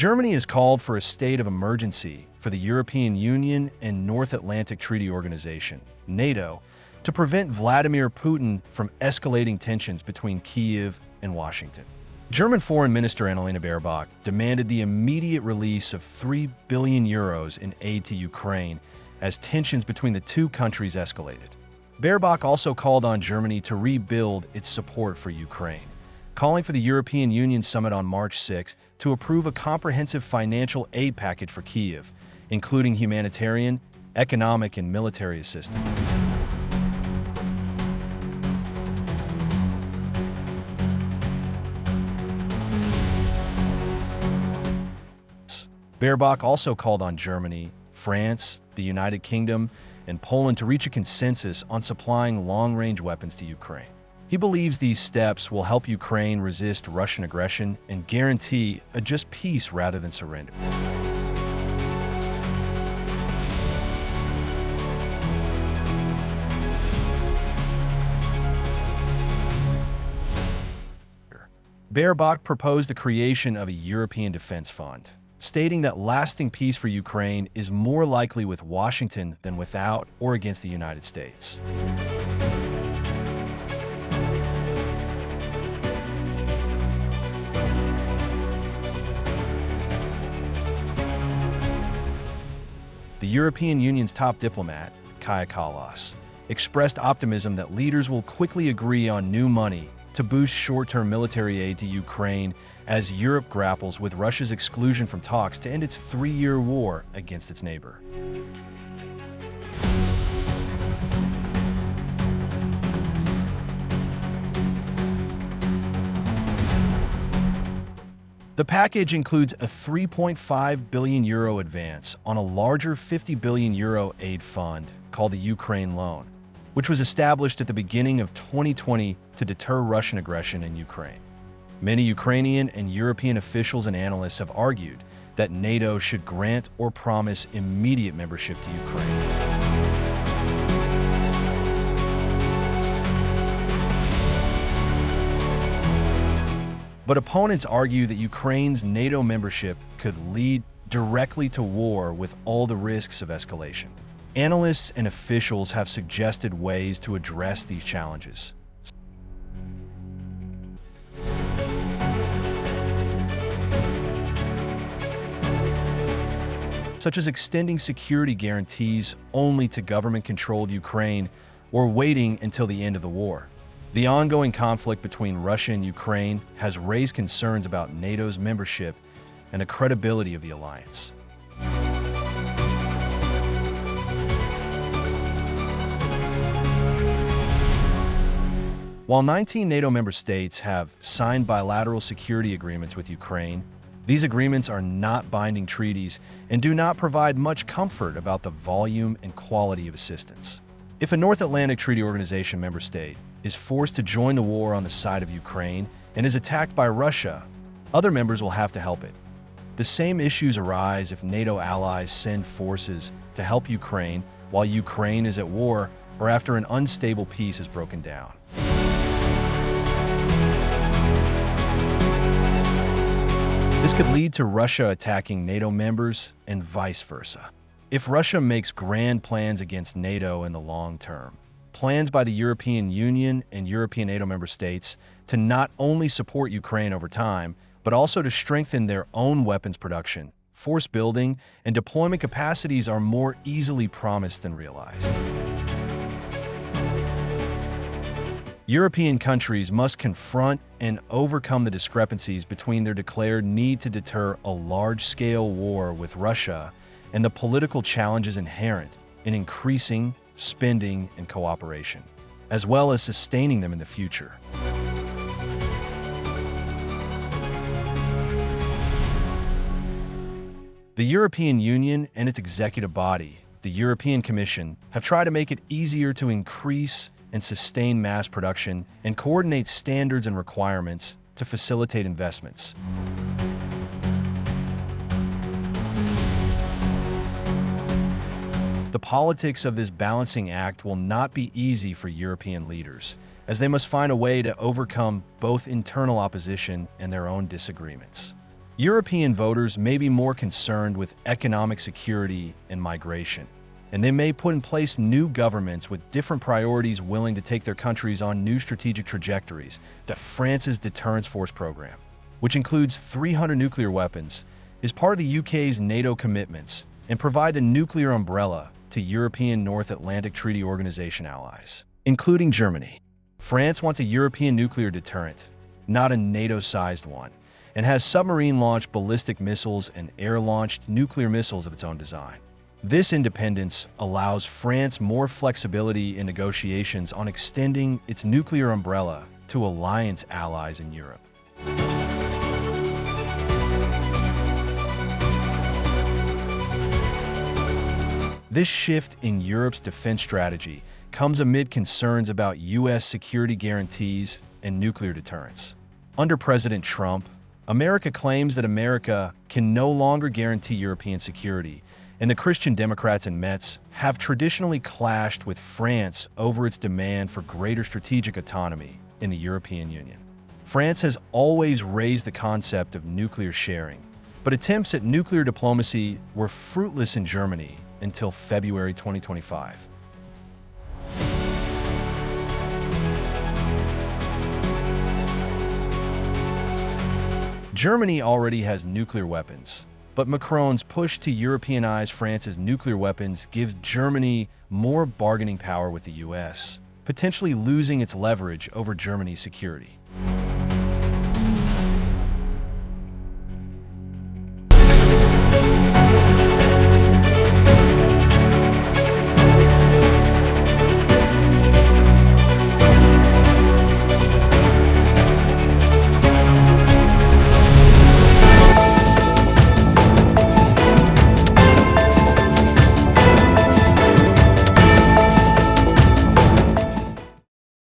Germany has called for a state of emergency for the European Union and North Atlantic Treaty Organization, NATO, to prevent Vladimir Putin from escalating tensions between Kyiv and Washington. German Foreign Minister Annalena Baerbock demanded the immediate release of €3 billion in aid to Ukraine as tensions between the two countries escalated. Baerbock also called on Germany to rebuild its support for Ukraine, calling for the European Union summit on March 6 to approve a comprehensive financial aid package for Kyiv, including humanitarian, economic, and military assistance. Baerbock also called on Germany, France, the United Kingdom, and Poland to reach a consensus on supplying long-range weapons to Ukraine. He believes these steps will help Ukraine resist Russian aggression and guarantee a just peace rather than surrender. Baerbock proposed the creation of a European defense fund, stating that lasting peace for Ukraine is more likely with Washington than without or against the United States. The European Union's top diplomat, Kaja Kallas, expressed optimism that leaders will quickly agree on new money to boost short-term military aid to Ukraine as Europe grapples with Russia's exclusion from talks to end its three-year war against its neighbor. The package includes a €3.5 billion advance on a larger €50 billion aid fund called the Ukraine Loan, which was established at the beginning of 2020 to deter Russian aggression in Ukraine. Many Ukrainian and European officials and analysts have argued that NATO should grant or promise immediate membership to Ukraine. But opponents argue that Ukraine's NATO membership could lead directly to war with all the risks of escalation. Analysts and officials have suggested ways to address these challenges, such as extending security guarantees only to government-controlled Ukraine or waiting until the end of the war. The ongoing conflict between Russia and Ukraine has raised concerns about NATO's membership and the credibility of the alliance. While 19 NATO member states have signed bilateral security agreements with Ukraine, these agreements are not binding treaties and do not provide much comfort about the volume and quality of assistance. If a North Atlantic Treaty Organization member state is forced to join the war on the side of Ukraine and is attacked by Russia, other members will have to help it. The same issues arise if NATO allies send forces to help Ukraine while Ukraine is at war or after an unstable peace is broken down. This could lead to Russia attacking NATO members and vice versa. If Russia makes grand plans against NATO in the long term, plans by the European Union and European NATO member states to not only support Ukraine over time, but also to strengthen their own weapons production, force building, and deployment capacities are more easily promised than realized. European countries must confront and overcome the discrepancies between their declared need to deter a large-scale war with Russia and the political challenges inherent in increasing spending and cooperation, as well as sustaining them in the future. The European Union and its executive body, the European Commission, have tried to make it easier to increase and sustain mass production and coordinate standards and requirements to facilitate investments. The politics of this balancing act will not be easy for European leaders, as they must find a way to overcome both internal opposition and their own disagreements. European voters may be more concerned with economic security and migration, and they may put in place new governments with different priorities willing to take their countries on new strategic trajectories. France's deterrence force program, which includes 300 nuclear weapons, is part of the UK's NATO commitments and provide a nuclear umbrella to European North Atlantic Treaty Organization allies, including Germany. France wants a European nuclear deterrent, not a NATO-sized one, and has submarine-launched ballistic missiles and air-launched nuclear missiles of its own design. This independence allows France more flexibility in negotiations on extending its nuclear umbrella to alliance allies in Europe. This shift in Europe's defense strategy comes amid concerns about U.S. security guarantees and nuclear deterrence. Under President Trump, America claims that America can no longer guarantee European security, and the Christian Democrats in Metz have traditionally clashed with France over its demand for greater strategic autonomy in the European Union. France has always raised the concept of nuclear sharing, but attempts at nuclear diplomacy were fruitless in Germany until February 2025. Germany already has nuclear weapons, but Macron's push to Europeanize France's nuclear weapons gives Germany more bargaining power with the US, potentially losing its leverage over Germany's security.